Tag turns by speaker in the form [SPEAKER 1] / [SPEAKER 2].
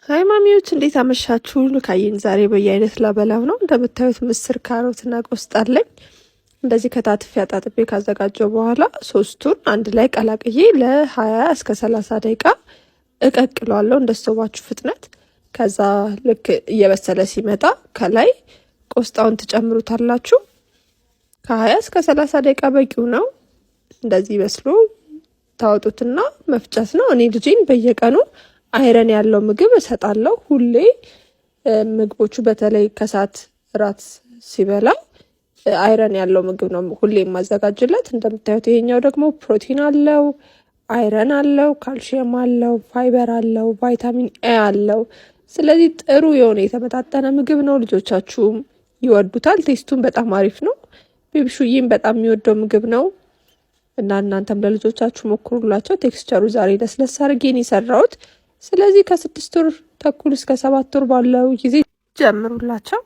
[SPEAKER 1] ሃይ ማሚዎች እንዴት አመሻችሁ? ሉካዬን ዛሬ በየአይነት ላበላው ነው። እንደምታዩት ምስር፣ ካሮትና ቆስጣ አለኝ። እንደዚህ ከታትፌ አጣጥቤ ካዘጋጀው በኋላ ሶስቱን አንድ ላይ ቀላቅዬ ለ20 እስከ 30 ደቂቃ እቀቅለዋለሁ እንደ ስቶባችሁ ፍጥነት። ከዛ ልክ እየበሰለ ሲመጣ ከላይ ቆስጣውን ትጨምሩታላችሁ። ከ20 እስከ 30 ደቂቃ በቂው ነው። እንደዚህ በስሎ ታወጡትና መፍጨት ነው። እኔ ልጄን በየቀኑ አይረን ያለው ምግብ እሰጣለሁ። ሁሌ ምግቦቹ በተለይ ከሰዓት ራት ሲበላ አይረን ያለው ምግብ ነው ሁሌ የማዘጋጅለት። እንደምታዩት ይሄኛው ደግሞ ፕሮቲን አለው፣ አይረን አለው፣ ካልሲየም አለው፣ ፋይበር አለው፣ ቫይታሚን ኤ አለው። ስለዚህ ጥሩ የሆነ የተመጣጠነ ምግብ ነው። ልጆቻችሁም ይወዱታል። ቴስቱን በጣም አሪፍ ነው። ቤቢሹዬም በጣም የሚወደው ምግብ ነው እና እናንተም ለልጆቻችሁ ሞክሩላቸው። ቴክስቸሩ ዛሬ ለስለስ አድርጌ ነው የሰራሁት። ስለዚህ ከ6 ወር ተኩል እስከ 7 ወር ባለው ጊዜ ጀምሩላቸው።